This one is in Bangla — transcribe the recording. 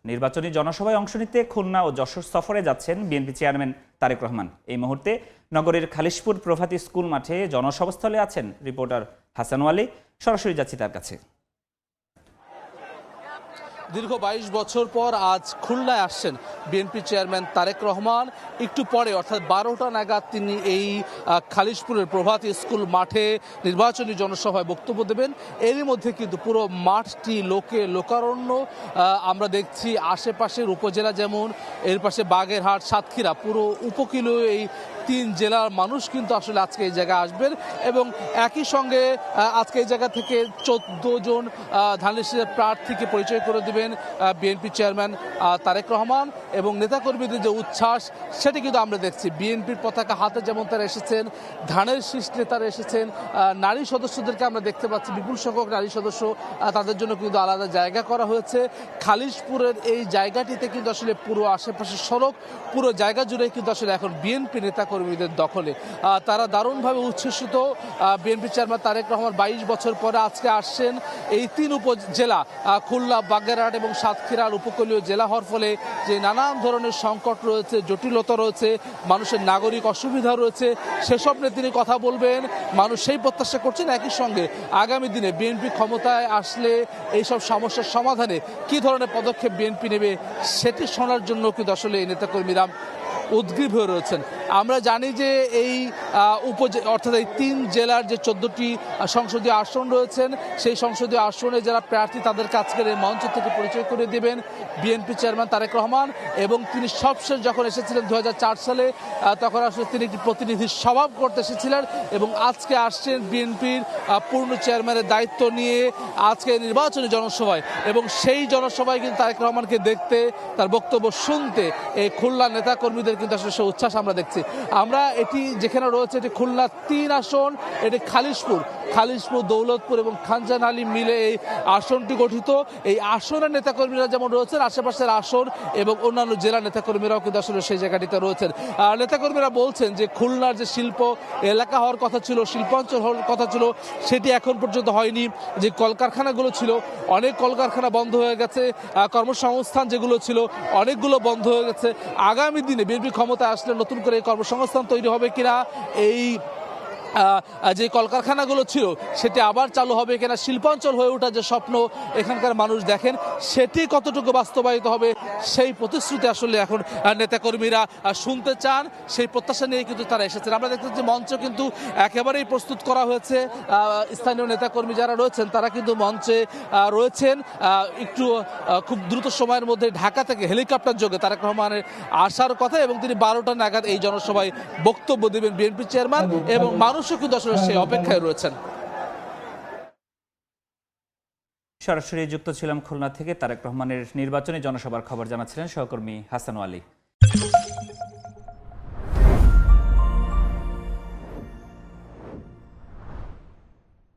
নির্বাচনী জনসভায় অংশ নিতে খুলনা ও যশোর সফরে যাচ্ছেন বিএনপি চেয়ারম্যান তারেক রহমান। এই মুহূর্তে নগরের খালিশপুর প্রভাতী স্কুল মাঠে জনসভাস্থলে আছেন রিপোর্টার হাসান ওয়ালি। সরাসরি যাচ্ছি তার কাছে। দীর্ঘ ২২ বছর পর আজ খুলনায় আসছেন বিএনপি চেয়ারম্যান তারেক রহমান। একটু পরে অর্থাৎ ১২টা নাগাদ তিনি এই খালিশপুরের প্রভাতী স্কুল মাঠে নির্বাচনী জনসভায় বক্তব্য দেবেন। এরই মধ্যে কিন্তু পুরো মাঠটি লোকারণ্য। আমরা দেখছি আশেপাশের উপজেলা যেমন, এর পাশে বাগেরহাট, সাতক্ষীরা, পুরো উপকূলীয় এই ৩ জেলার মানুষ কিন্তু আসলে আজকে এই জায়গায় আসবেন এবং একই সঙ্গে আজকে এই জায়গা থেকে ১৪ জন ধানের প্রার্থীকে পরিচয় করে দেবেন বিএনপি চেয়ারম্যান তারেক রহমান। এবং নেতাকর্মীদের যে উচ্ছ্বাস সেটি কিন্তু আমরা দেখছি। বিএনপির পতাকা হাতে যেমন তারা এসেছেন, ধানের শীষ নেতারা এসেছেন, নারী সদস্যদেরকে আমরা দেখতে পাচ্ছি, বিপুল সংখ্যক নারী সদস্য, তাদের জন্য কিন্তু আলাদা জায়গা করা হয়েছে। খালিশপুরের এই জায়গাটিতে কিন্তু আসলে পুরো আশেপাশের সড়ক, পুরো জায়গা জুড়ে কিন্তু আসলে এখন বিএনপি নেতাকর্মীদের দখলে। তারা দারুণভাবে উচ্ছ্বসিত। বিএনপি চেয়ারম্যান তারেক রহমান ২২ বছর পরে আজকে আসছেন এই ৩ উপজেলা খুলনা, বাগেরহাট এবং সাতক্ষীরার উপকূলীয় জেলা হওয়ার ফলে যে নানান ধরনের সংকট রয়েছে, জটিলতা রয়েছে, মানুষের নাগরিক অসুবিধা রয়েছে, সেসব নিয়ে তিনি কথা বলবেন। মানুষ সেই প্রত্যাশা করছেন। একই সঙ্গে আগামী দিনে বিএনপি ক্ষমতায় আসলে এইসব সমস্যার সমাধানে কী ধরনের পদক্ষেপ বিএনপি নেবে সেটি শোনার জন্য কিন্তু আসলে এই নেতাকর্মীরা উদ্গ্রীব হয়ে রয়েছেন। আমরা জানি যে এই অর্থাৎ এই ৩ জেলার যে ১৪টি সংসদীয় আসন রয়েছেন, সেই সংসদীয় আসনে যারা প্রার্থী তাদেরকে আজকের এই মঞ্চ থেকে পরিচয় করে দেবেন বিএনপি চেয়ারম্যান তারেক রহমান। এবং তিনি সবশেষ যখন এসেছিলেন ২০০৪ সালে, তখন আসলে তিনি একটি প্রতিনিধি সভা করতে এসেছিলেন এবং আজকে আসছেন বিএনপির পূর্ণ চেয়ারম্যানের দায়িত্ব নিয়ে আজকে নির্বাচনী জনসভায়। এবং সেই জনসভায় কিন্তু তারেক রহমানকে দেখতে, তার বক্তব্য শুনতে এই খুলনা নেতাকর্মীদের কিন্তু আসলে সে উচ্ছ্বাস আমরা দেখছি। আমরা এটি যেখানে রয়েছে, এটি খুলনা ৩ আসন, এটি খালিশপুর, দৌলতপুর এবং খানজান আলী মিলে এই আসনটি গঠিত। এই আসনের নেতাকর্মীরা যেমন রয়েছেন, আশেপাশের আসন এবং অন্যান্য জেলার নেতাকর্মীরাও কিন্তু আসলে সেই জায়গাটিতে রয়েছেন। নেতাকর্মীরা বলছেন যে খুলনার যে শিল্প এলাকা হওয়ার কথা ছিল, শিল্পাঞ্চল হওয়ার কথা ছিল, সেটি এখন পর্যন্ত হয়নি। যে কলকারখানাগুলো ছিল, অনেক কলকারখানা বন্ধ হয়ে গেছে। কর্মসংস্থান যেগুলো ছিল অনেকগুলো বন্ধ হয়ে গেছে। আগামী দিনে বিএনপি ক্ষমতায় আসলে নতুন করে এই কর্মসংস্থান তৈরি হবে কিনা, এই যে কলকারখানাগুলো ছিল সেটি আবার চালু হবে কিনা, শিল্পাঞ্চল হয়ে ওঠা যে স্বপ্ন এখানকার মানুষ দেখেন সেটি কতটুকু বাস্তবায়িত হবে, সেই প্রতিশ্রুতি আসলে এখন নেতাকর্মীরা শুনতে চান। সেই প্রত্যাশা নিয়ে কিন্তু তারা এসেছেন। আমরা দেখতে যে মঞ্চ কিন্তু একেবারেই প্রস্তুত করা হয়েছে। স্থানীয় নেতাকর্মী যারা রয়েছেন তারা কিন্তু মঞ্চে রয়েছেন। একটু খুব দ্রুত সময়ের মধ্যে ঢাকা থেকে হেলিকপ্টার যোগে তারেক রহমানের আসার কথা এবং তিনি ১২টা নাগাদ এই জনসভায় বক্তব্য দেবেন বিএনপি চেয়ারম্যান এবং মানুষ কিন্তু আসলে সেই অপেক্ষায় রয়েছেন। সরাসরি যুক্ত ছিলাম খুলনা থেকে। তারেক রহমানের নির্বাচনী জনসভার খবর জানাচ্ছিলেন সহকর্মী হাসান ওয়ালি।